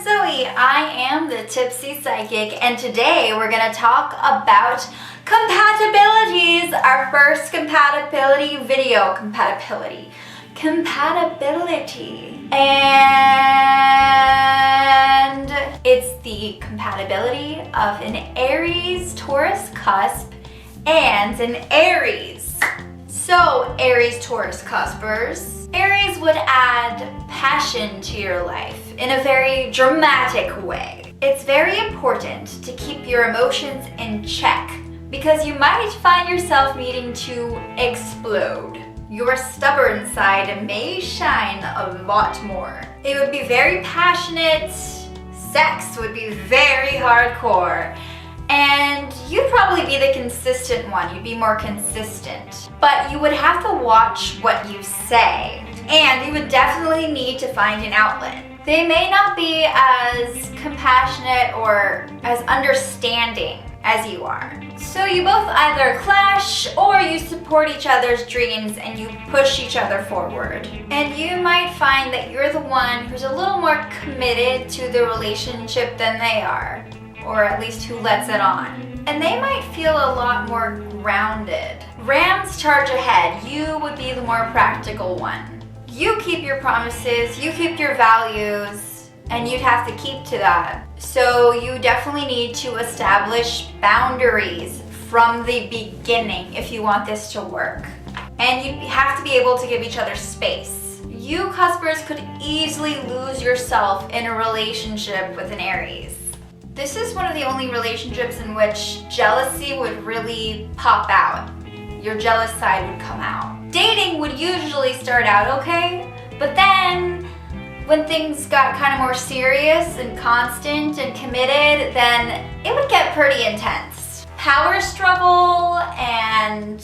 Zoe. I am the Tipsy Psychic, and today we're going to talk about compatibilities. Our first compatibility video. Compatibility. And it's the compatibility of an Aries Taurus Cusp and an Aries. So, Aries Taurus Cuspers, Aries would add passion to your life in a very dramatic way. It's very important to keep your emotions in check because you might find yourself needing to explode. Your stubborn side may shine a lot more. It would be very passionate, sex would be very hardcore, and you'd probably be the consistent one. You'd be more consistent. But you would have to watch what you say, and you would definitely need to find an outlet. They may not be as compassionate or as understanding as you are. So you both either clash or you support each other's dreams and you push each other forward. And you might find that you're the one who's a little more committed to the relationship than they are, or at least who lets it on. And they might feel a lot more grounded. Rams charge ahead. You would be the more practical one. You keep your promises, you keep your values, and you'd have to keep to that. So you definitely need to establish boundaries from the beginning if you want this to work. And you have to be able to give each other space. You Cuspers could easily lose yourself in a relationship with an Aries. This is one of the only relationships in which jealousy would really pop out. Your jealous side would come out. Dating would usually start out okay, but then when things got kind of more serious and constant and committed, then it would get pretty intense. Power struggle and,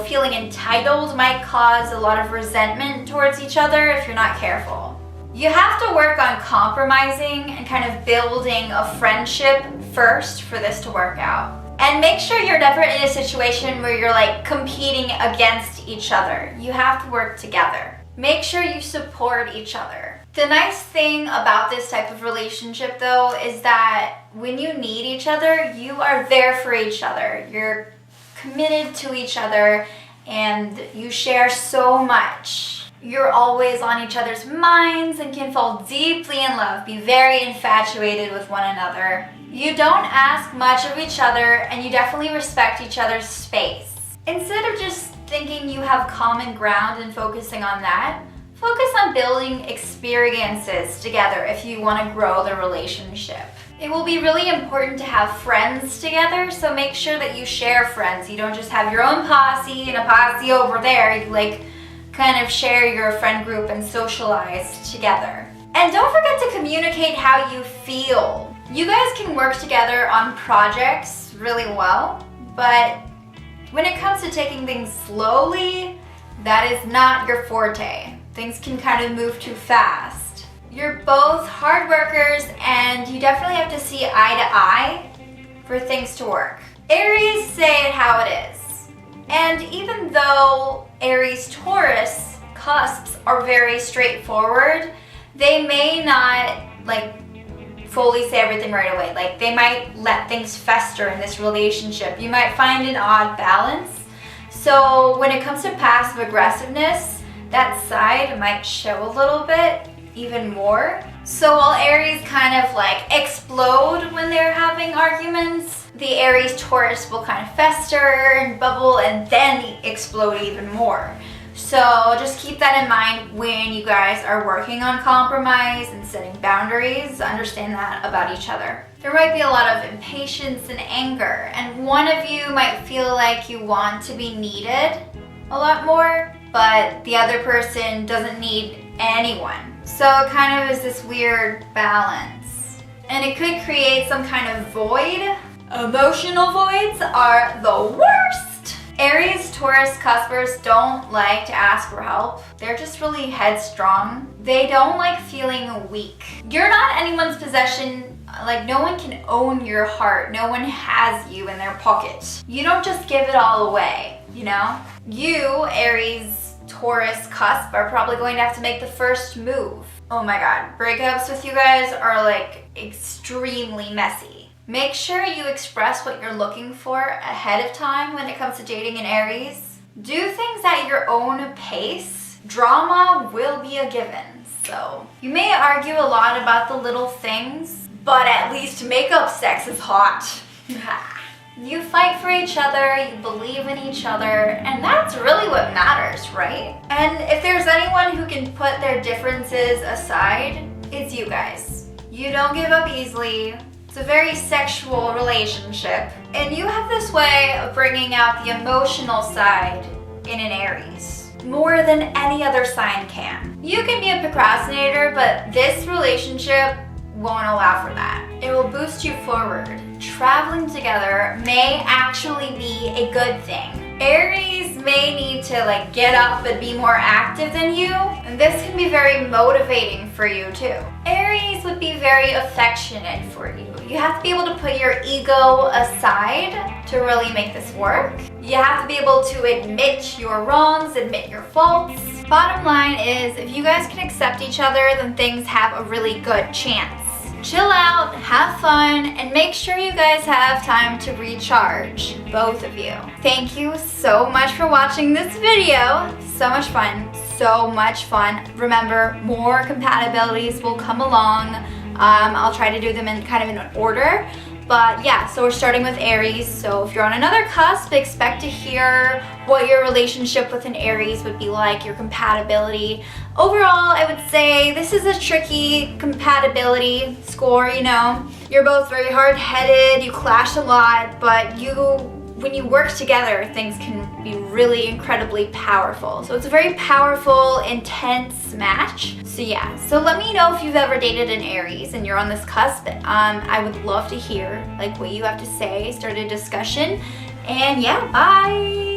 feeling entitled might cause a lot of resentment towards each other if you're not careful. You have to work on compromising and kind of building a friendship first for this to work out. And make sure you're never in a situation where you're like competing against each other. You have to work together. Make sure you support each other. The nice thing about this type of relationship though is that when you need each other, you are there for each other. You're committed to each other and you share so much. You're always on each other's minds and can fall deeply in love, be very infatuated with one another. You don't ask much of each other and you definitely respect each other's space. Instead of just thinking you have common ground and focusing on that, focus on building experiences together if you want to grow the relationship. It will be really important to have friends together, so make sure that you share friends. You don't just have your own posse and a posse over there. You kind of share your friend group and socialize together. And don't forget to communicate how you feel. You guys can work together on projects really well, but when it comes to taking things slowly, that is not your forte. Things can kind of move too fast. You're both hard workers and you definitely have to see eye to eye for things to work. Aries say it how it is. And even though Aries Taurus cusps are very straightforward, they may not fully say everything right away. They might let things fester in this relationship. You might find an odd balance. So when it comes to passive aggressiveness, that side might show a little bit, even more. So while Aries kind of explode when they're having arguments, the Aries Taurus will kind of fester and bubble and then explode even more. So just keep that in mind when you guys are working on compromise and setting boundaries. Understand that about each other. There might be a lot of impatience and anger, and one of you might feel like you want to be needed a lot more, but the other person doesn't need anyone. So it kind of is this weird balance. And it could create some kind of void. Emotional voids are the worst. Aries Taurus Cuspers don't like to ask for help. They're just really headstrong. They don't like feeling weak. You're not anyone's possession. No one can own your heart. No one has you in their pocket. You don't just give it all away, You, Aries Taurus cusp are probably going to have to make the first move. Oh my god, breakups with you guys are like extremely messy. Make sure you express what you're looking for ahead of time when it comes to dating in Aries. Do things at your own pace. Drama will be a given. So you may argue a lot about the little things, but at least makeup sex is hot. You fight for each other, you believe in each other, and that's really what matters, right? And if there's anyone who can put their differences aside, it's you guys. You don't give up easily. It's a very sexual relationship, and you have this way of bringing out the emotional side in an Aries more than any other sign can. You can be a procrastinator, but this relationship won't allow for that. It will boost you forward. Traveling together may actually be a good thing. Aries may need to get up and be more active than you, and this can be very motivating for you too. Aries would be very affectionate for you. You have to be able to put your ego aside to really make this work. You have to be able to admit your wrongs, admit your faults. Bottom line is, if you guys can accept each other, then things have a really good chance. Chill out, have fun, and make sure you guys have time to recharge, both of you. Thank you so much for watching this video. So much fun, so much fun. Remember, more compatibilities will come along. I'll try to do them in an order. But yeah, so we're starting with Aries. So if you're on another cusp, expect to hear what your relationship with an Aries would be like, your compatibility. Overall, I would say this is a tricky compatibility score, you know. You're both very hard-headed, you clash a lot, but when you work together, things can be really incredibly powerful. So it's a very powerful, intense match. So yeah, so let me know if you've ever dated an Aries and you're on this cusp. I would love to hear what you have to say, start a discussion. And yeah, bye!